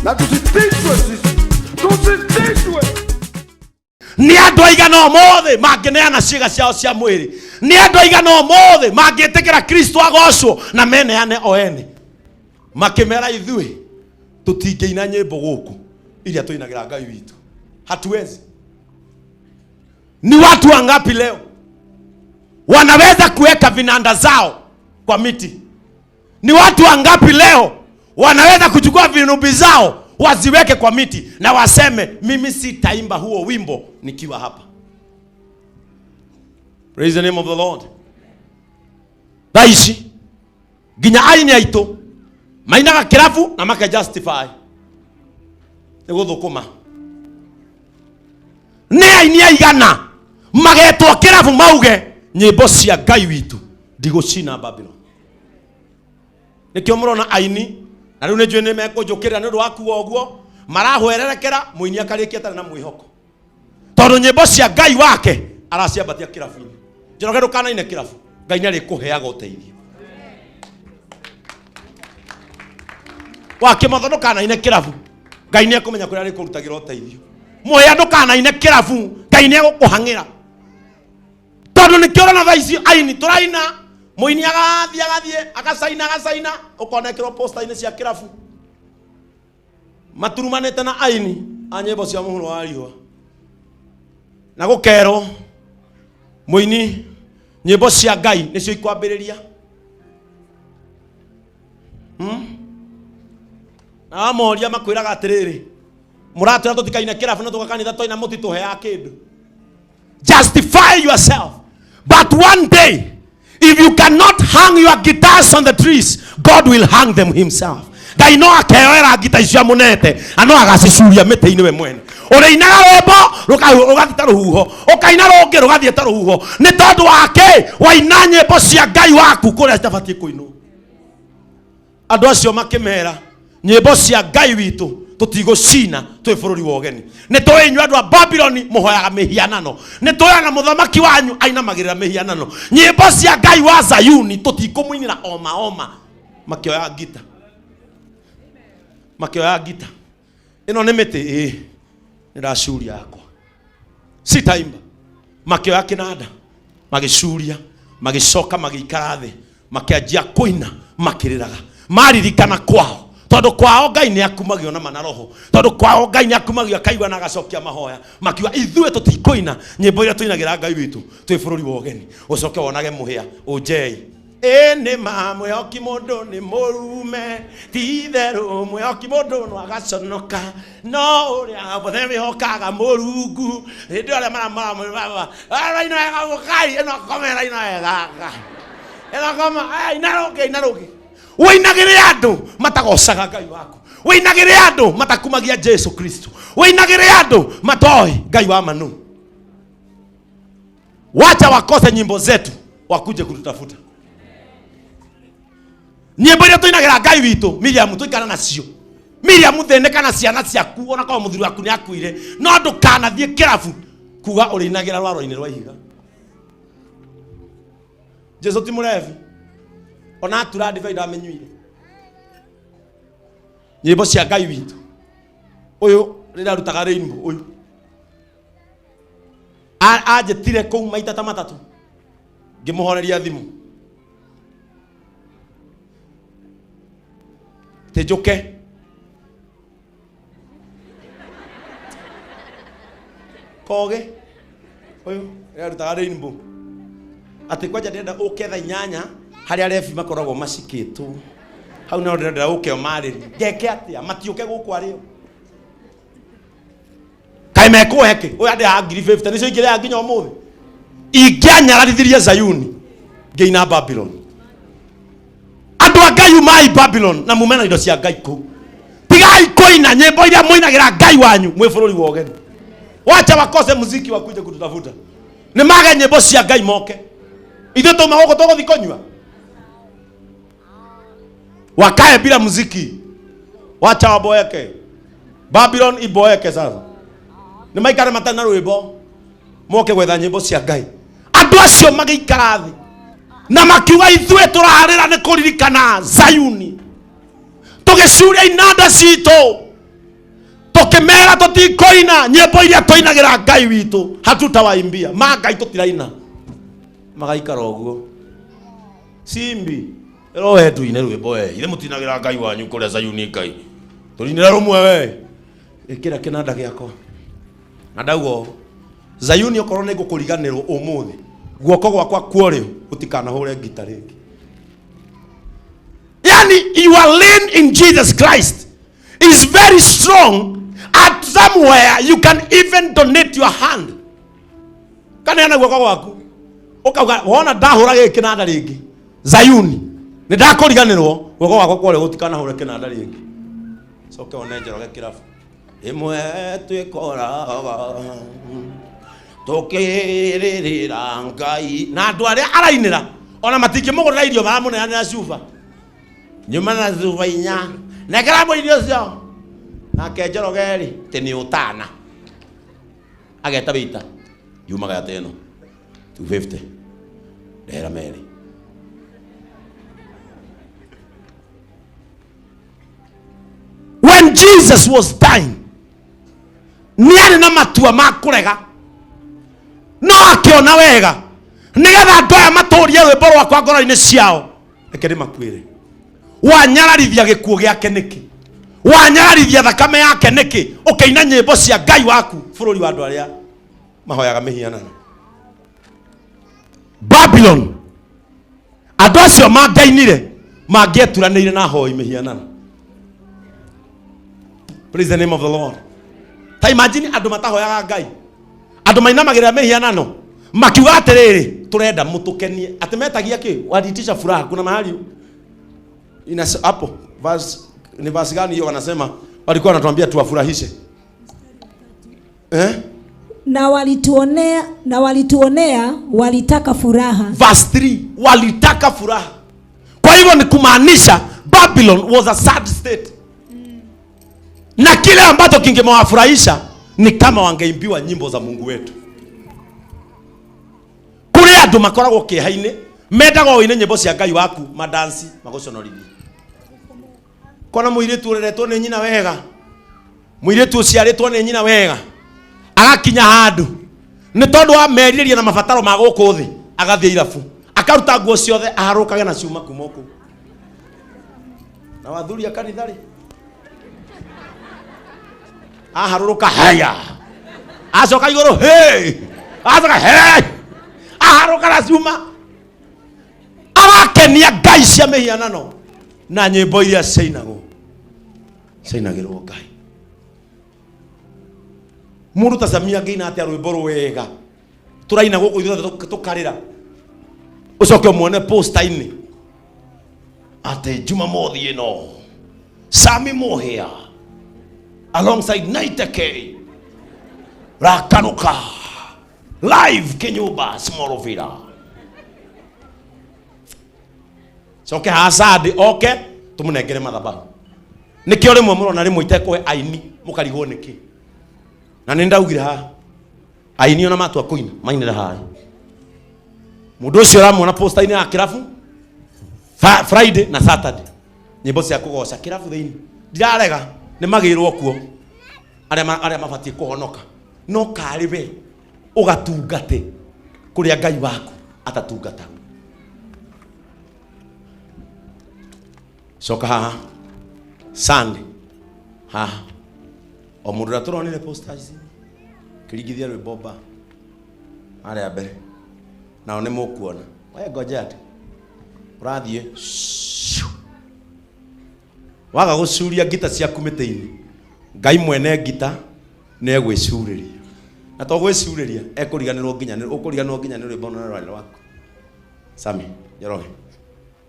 na tusitishwe sisi, tusitishwe. Ni andu aigana omothe mangineana ciĩga ciao cia mwĩrĩ, ni andu aigana omothe mangĩtĩkĩra Kristo agocwo na meneane o ene, makĩmera ithuĩ tũtingĩina nyĩmbo gũkũ iria tũinagĩra Ngai witũ, hatuwezi. Ni watu wangapi leo wanaweza kuweka vinanda zao kwa miti? Ni watu wangapi leo wanaweza kuchukua vinubi zao waziweke kwa miti na waseme mimi sitaimba huo wimbo nikiwa hapa? Praise the name of the Lord. Daishi ginya aini aito mainaga kirafu na maka justify ego thukuma ni aini aigana magetwa kirafu mauge nyimbo cia Ngai witu ndigũcina Babylon. Nikio murona aini na riu nijue nimekũnjũkĩrĩra nĩ ũndũ wa kuwa ũguo marahwererekera mũini akarĩkia tare na mwĩhoko, tondũ nyĩmbo cia Ngai wake araciambatia kĩrabu-inĩ. Njoroge ndũkanaine kĩrabu, Ngai nĩ arĩkũheaga ũteithio. Wakĩmotho ndũkanaine kĩrabu, Ngai nĩ ekũmenya kũrĩa arĩkũrutagĩra ũteithio. Mũhĩa ndũkanaine kĩrabu, Ngai nĩ egũkũhang'ĩra. Tondũ nĩkĩo ũrona thaa ici aini tũraina mũini agathiĩ agacaina ũkonekĩrwo posta-inĩ cia kĩrabu maturumanĩte na aini a nyĩmbo cia mũhuro wa riũa, na gũkerwo mũini nyĩmbo cia Ngai nĩcio ikwambĩrĩria. Na wamoria makwĩraga atĩrĩrĩ, mũratwĩra tũtikaine kĩrabu na tũgakanitha twaina mũtitũheaga kĩndũ. Justify yourself, but one day if you cannot hang your guitars on the trees, God will hang them himself. Ngai no akeoera ngita icio munete ano agacicuria mĩtĩ-inĩ we mwene. Ũrĩinaga rwĩmbo rũgathiĩ ta rũhuho, ũkaina rũngĩ rũgathiĩ ta rũhuho, nĩ tondũ wake waina nyĩmbo cia Ngai waku kũrĩa citabatiĩ kũinwo. Andũ acio makĩmera nyĩmbo cia Ngai witũ tutigũcina twĩ bũrũri wa ũgeni. Nĩ tũĩ inyuĩ andũ a Babyloni mũhoyaga mĩhianano, nĩ tũĩ na mũthamaki wanyu ainamagĩrĩra mĩhianano. Nyĩmbo cia Ngai wa Zayuni tũtikũmũinĩra oma makĩoya ngita, makĩoya ngita. Ĩno nĩ mĩtĩ nĩndacuria yakwa, sitaimba. Makĩoya kĩnanda magĩcuria, magĩcoka magĩikara thĩ, makĩanjia kũina makĩrĩraga, maririkana kwao. Tondũ kwao Ngai nĩ akumagio na mana roho, tondũ kwao Ngai nĩ akumagio akaigua na agacokia mahoya, makiuga ithuĩ tũtikũina nyĩmbo iria tũinagĩra Ngai witũ twĩ bũrũri wa ũgeni. Ũcoke wonage mũhĩa ũnjei ene ma mwĩhoki mũndũ nĩ mũrume, ti itherũ mwĩhoki mũndũ no agaconoka, no ũrĩa wothe wĩhokaga Mũrungu hĩndĩ arĩa maramwĩra araina wega Ngai ĩno komera ina wega ĩno koma ina rũngĩ wĩinagĩre andũ matagocaga Ngai waku, wĩinagĩre andũ matakumagia Jesu Kristo, wĩinagĩre andũ matoe Ngai wa manu. Wacha wakose nyimbo zetu wakuje kututafuta. Nyimbo iria tũinagĩra Ngai witũ Miriam tũikana nacio, Miriam thĩnĩka na ciana ciaku ona kwa mũthuri waku nĩ akuire, no ndũkanathiĩ kĩrabu kuga ũrĩinagĩra rwaro-inĩ rwa ihiga. Jesu ti mũrevi ona atura divide amenyuire. Nyĩmbo cia Ngai witũ ũyũ rĩrĩa rutaga Rainbow ũyũ anjĩtire kũu maita ta matatũ ngĩmũhoreria thimũ tĩnjũke koge ũyũ rĩrĩa rutaga Rainbow atĩ kwanja ndĩrenda ũke thaa 8 harĩa refi makoragwo macikĩtwo hau no ndĩrenda ũke ũmarĩrie ngeke atĩa matiũke gũkũ arĩo kaĩ mekũheke ũyũ andĩ ha 50 nĩcio ingĩrĩa nginya ũmũthĩ ingĩanyararithirie Zayuni ngĩina Babylon. Andũ a Ngai umai Babylon na mumena indo cia Ngai kũu, tigai kũina nyĩmbo iria mũinagĩra Ngai wanyu mwĩ bũrũri wa ũgeni. Wacha wakose muziki wakuje kututafuta, nĩ mage nyĩmbo cia Ngai moke ithuĩ tũma gũkũ tũgũthiĩ kũnyua wakae bila muziki. Wacha waboeke Babylon iboeke sasa, nĩ maikare matana rwĩmbo moke gwetha nyĩmbo cia Ngai. Andũ acio magĩikara thĩ na makiuga ithuĩ tũrarĩra nĩ kũririkana Zayuni, tũgĩcuria inanda citũ tukimera tutikoina nyimbo iria toinagira Ngai witu hatutawaimbia Ngai tutiraina magaikara uguo simbi rohe tuine rwimbo we ile mutinagira Ngai wanyu kuria Zayuni Ngai turinira rumwe we ikira kinanda giako na ndaugo Zayuni okorwo ni ngukuriganirwo umuthi guoko gwakwa kuori utikana hore ngita ringi yani your lean in Jesus Christ is very strong at somewhere you can even donate your hand kana yana guoko gwaku ukauga wona ndahura gikinanda ringi Zayuni ni ndakuriganirwo guoko gwakwa kuori utikana hore kinanda ringi soke onenjero gikirafu imwe twikoraga tukirira Ngai na andu aria arainira ona matingi mugurira irio maramuneanira cuba nyuma na cuba inya nekera mo irio cio nake Njorogeri tini utana ageta bita yuma ga teno 250 ndera meri when Jesus was dying niari na matua makurega no akiona wega nigetha ndoya maturie rwimbo rwakwa ngoro-ini ciao reke makwire wanyararithia gikuo giake niki wanyararithia thakame yake niki ukeina nyimbo cia Ngai waku bururi wa andu aria mahoyaga mihianano Babylon andu acio mangainire mangieturanire na hoi mihianano. Praise the name of the Lord. Ta imagine andu matahoyaga Ngai andu mainamagirira mihianano makiuga atiriri turenda mutukenie atimetagia ki waditisha furaha kuna mahali hapo ni verse gani hiyo wanasema walikuwa wanatuambia tuwafurahishe na walituonea walitaka furaha. Verse 3 walitaka furaha. Kwa hivyo ni kumaanisha Babylon was a sad state. Na kile ambacho kingemwafurahisha ni kama wangeimbiwa nyimbo za Mungu wetu. Kule andu makoragwo kihaine mendaga oine nyimbo cia Ngai waku madansi magoconorithia. Kona muiritu ureretwo ni nyina wega muiritu uciaritwo ni nyina wega agakinya handu ni tondu wa meriria na mabataro ma guku thi agathie irabu akaruta nguo ciothe aharukage na ciuma kumoku na wathuri akanithari aharuruka haya acoka iguru hey acoka hey aharuka na ciuma agakenia Ngai cia mihianano na nyimbo iria ciinagirwo Ngai. Mundu tacamia ngiina atia rwimbo rwega turaina guku ithuothe tukarira ucoke muone posta-ini ate Jumamothi ino Sami Mohia alongside Naita K Rakanuka live Kinyumba Smorovira soke hasadi okay tumunengere mathabahu nikio rimwe murona rimwe itekwe aini mukarigwo niki na nindaugire ha aini ona matua kuina mainira ha mundu ucio ramona posta ini ya kirafu Friday na Saturday nyimbo cia kugoca kirafu thiini ndirarega ni magirwo kuo aria mabatie kuhonoka no karibe ugatungate kuria Ngai waku atatungata. Soka haha Sunday haha o mundu raturonire posters kirigithia rwimbo aria mbere nao ni mukuona we ngojete urathie waga gucuria ngita ciaku miti-ini Ngai mwene ngita ne egwicuriria na to gwicuriria ekuriganirwo nginya ukuriganirwo nginya ni rwimbo na rwari rwaku Sami Njoroge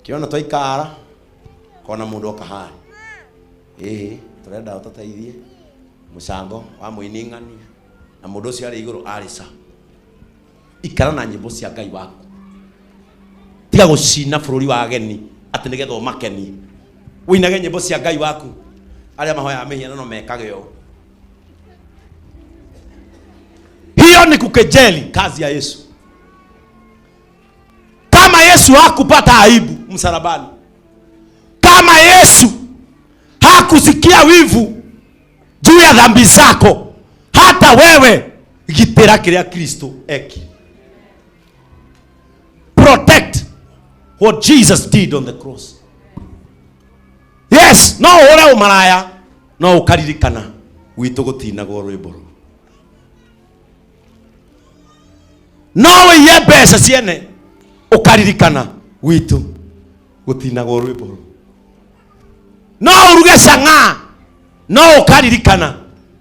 kiona twaikara kona mundu okahari turenda utataithie mucango wa muining'ania na mundu ucio ari iguru arisa ikara na nyimbo cia Ngai waku tiga gucina bururi wa ageni ati nigetha umakenie uinage nyimbo cia Ngai waku aria mahoya mihianano mekage o hiyo ni kukejeli kazi ya Yesu. Kama Yesu hakupata aibu msalabani, kama Yesu hakusikia wivu juu ya dhambi zako. Hata wewe gitira kile Kristo eki. Protect what Jesus did on the cross. Yes, no ora umaraya, no ukaririkana witu gutinago rwimbo. No ye besa ciene ukaririkana witu gutinago rwimbo. No uruge sanga, no ukaririkana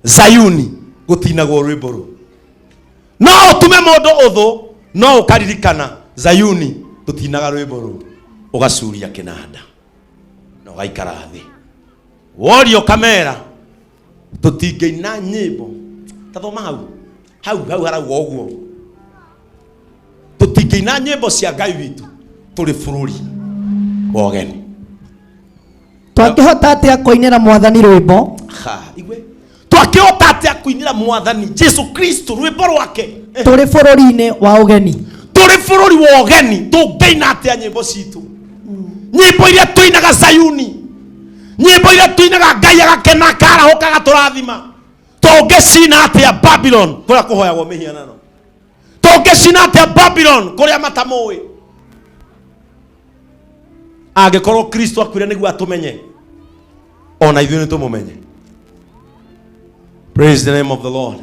Zayuni gutinago rwimbo. No utume mondo uthu, no ukaririkana Zayuni tutinaga rwimbo. Ugasuria kinanda no gaikara thi. Worio kamera tutingeina nyimbo tathoma hau harau oguo. Tutingeina nyimbo cia Ngai witu turi bururi wogeni. Twakihota atia kuinira Mwathani rwimbo? Igwe twakihota atia kuinira Mwathani Jesu Kristo rwimbo rwake turi bururi-ini wa ugeni? Turi bururi wa ugeni tungeina atia nyimbo citu? Nyimbo iria tuinaga Zayuni, nyimbo iria tuinaga Ngai agakena karahuka gaturathima, tungecina atia Babylon kuria kuhoyagwo mihianano? Tungecina atia Babylon kuria matamui? Angikorwo Kristo akwire niguo atumenye, ona ithuĩ nĩ tũmũmenye. Praise the name of the Lord.